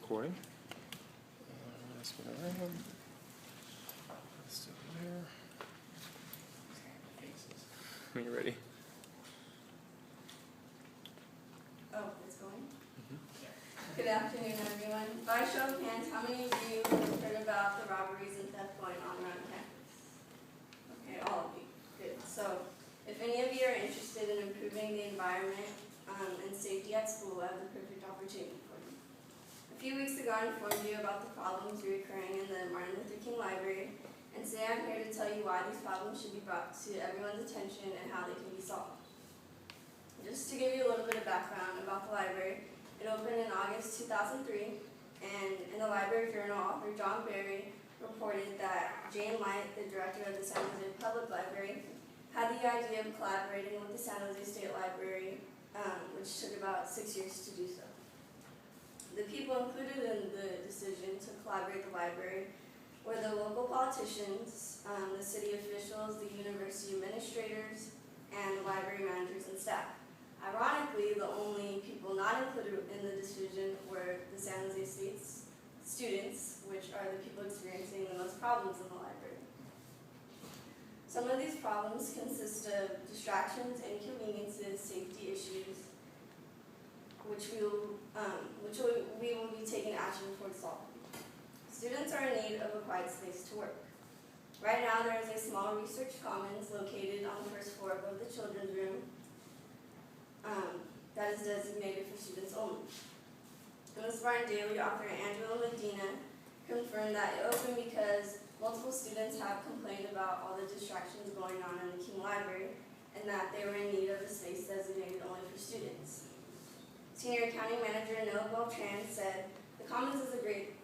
recording. Let's go around. Still there. When you're ready. Oh, it's going? Good afternoon, everyone. By show of hands, how many of you have heard about the robberies and theft going on around campus? Okay, all of you. Good. So, if any of you are interested in improving the environment and safety at school, I have the perfect opportunity for you. A few weeks ago, I informed you about the problems reoccurring in the Martin Luther King Library, and today I'm here to tell you why these problems should be brought to everyone's attention and how they can be solved. Just to give you a little bit of background about the library, it opened in August 2003, and in the Library Journal, author John Barry reported that Jane Light, the director of the San Jose Public Library, had the idea of collaborating with the San Jose State Library, which took about 6 years to do so. The people included in the decision to collaborate the library were the local politicians, the city officials, the university administrators, and the library managers and staff. Ironically, the only people not included in the decision were the San Jose State's students, which are the people experiencing the most problems in the library. Some of these problems consist of distractions, inconveniences, safety issues, which we will be taking action towards solving. Students are in need of a quiet space to work. Right now, there is a small research commons located on the first floor above the children's room that is designated for students only. In the Spartan Daily, author Angela Medina confirmed that it opened because multiple students have complained about all the distractions going on in the King Library and that they were in need of a space designated only for students. Senior Accounting Manager Noah Beltran said, "The Commons is a great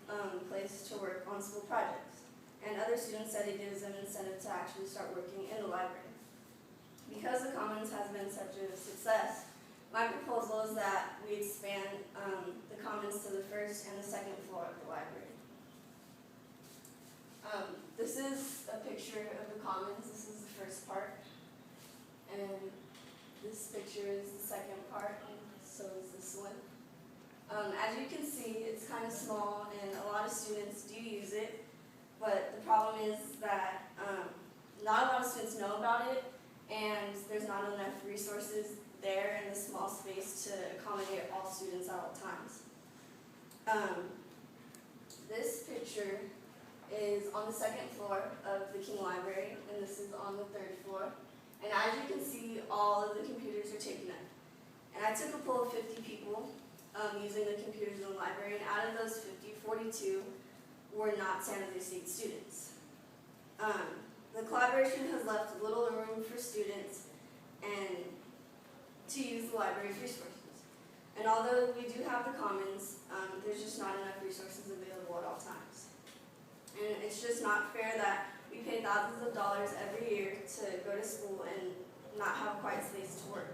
place to work on school projects," and other students said it gives them incentive to actually start working in the library. Because the Commons has been such a success, my proposal is that we expand the Commons to the first and the second floor of the library. This is a picture of the Commons. This is the first part, and this picture is the second part, and so is this one. As you can see, it's kind of small, and a lot of students do use it, but the problem is that not a lot of students know about it, and there's not enough resources there in the small space to accommodate all students at all times. This picture is on the second floor of the King Library, and this is on the third floor. And as you can see, all of the computers are taken up. And I took a poll of 50 people using the computers in the library, and out of those 50, 42 were not San Jose State students. The collaboration has left little room for students and to use the library's resources. And although we do have the Commons, there's just not enough resources available at all times. And it's just not fair that we pay thousands of dollars every year to go to school and not have a quiet space to work.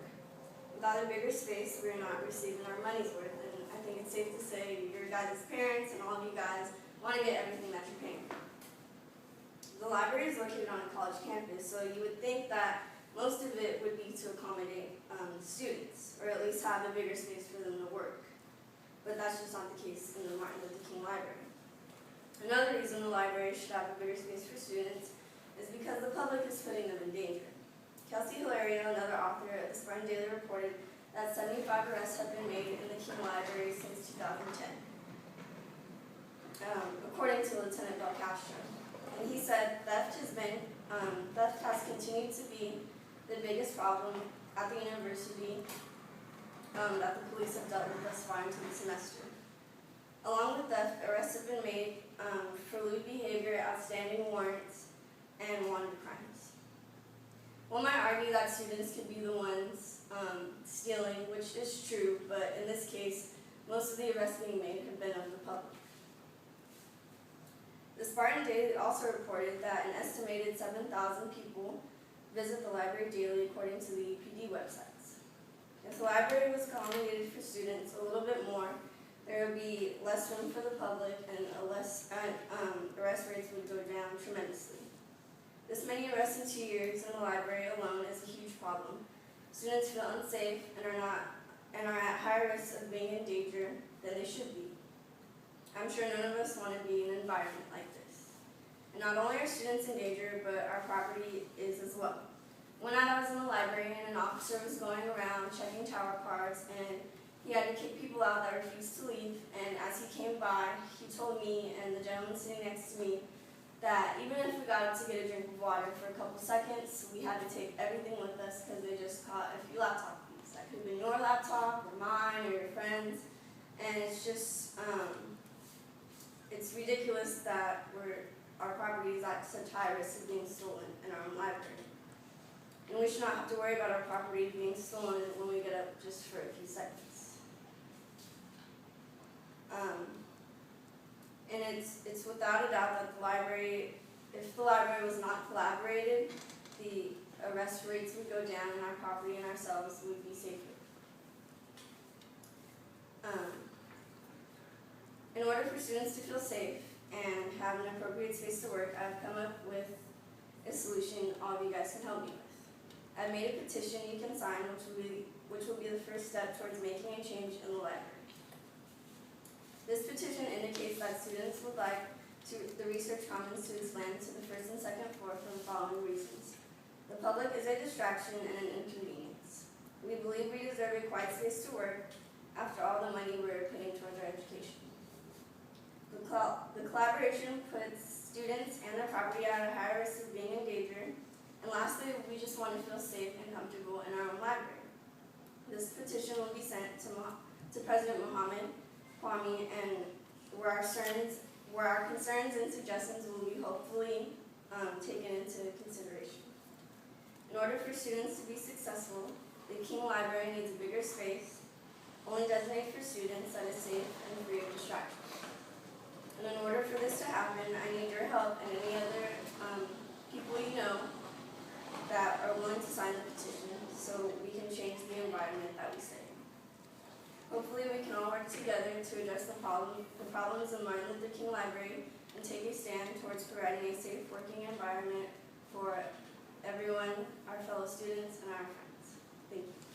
Without a bigger space, we're not receiving our money's worth, and I think it's safe to say your guys' parents and all of you guys want to get everything that you're paying for. The library is located on a college campus, so you would think that most of it would be to accommodate students, or at least have a bigger space for them to work. But that's just not the case in the Martin Luther King Library. Another reason the library should have a bigger space for students is because the public is putting them in danger. Kelsey Hilario, another author at the Spartan Daily, reported that 75 arrests have been made in the King Library since 2010, according to Lieutenant Belcastro. And he said theft has continued to be the biggest problem at the university that the police have dealt with thus far into the semester. Along with theft, arrests have been made for lewd behavior, outstanding warrants, and wanted crimes. One might argue that students could be the ones stealing, which is true, but in this case, most of the arrests being made have been of the public. The Spartan Daily also reported that an estimated 7,000 people visit the library daily according to the UPD websites. If the library was accommodated for students a little bit more, there would be less room for the public, and arrest rates would go down tremendously. This many arrests in 2 years in the library alone is a huge problem. Students feel unsafe and are at higher risk of being in danger than they should be. I'm sure none of us want to be in an environment like this. And not only are students in danger, but our property is as well. One night I was in the library and an officer was going around checking tower cards, and he had to kick people out that refused to leave. And as he came by, he told me and the gentleman sitting next to me that even if we got up to get a drink of water for a couple seconds, we had to take everything with us because they just caught a few laptop thieves. That could have been your laptop or mine or your friends. And it's just, it's ridiculous that our property is at such high risk of being stolen in our own library. And we should not have to worry about our property being stolen when we get up just for a few seconds. And it's without a doubt that the library, if the library was not collaborated, the arrest rates would go down and our property and ourselves would be safer. In order for students to feel safe and have an appropriate space to work, I've come up with a solution all of you guys can help me with. I've made a petition you can sign, which will be the first step towards making a change in the library. This petition indicates that students would like the research commons to expand to the first and second floor for the following reasons. The public is a distraction and an inconvenience. We believe we deserve a quiet space to work after all the money we're putting towards our education. The collaboration puts students and their property at a higher risk of being in danger. And lastly, we just want to feel safe and comfortable in our own library. This petition will be sent to President Mohammed Kwame, and where our concerns and suggestions will be hopefully taken into consideration. In order for students to be successful, the King Library needs a bigger space, only designated for students that is safe and free of distraction. And in order for this to happen, I need your help and any other people you know that are willing to sign the petition so we can change the environment that we stay in. Hopefully we can all work together to address the problems in Martin Luther King Library and take a stand towards providing a safe working environment for everyone, our fellow students, and our friends. Thank you.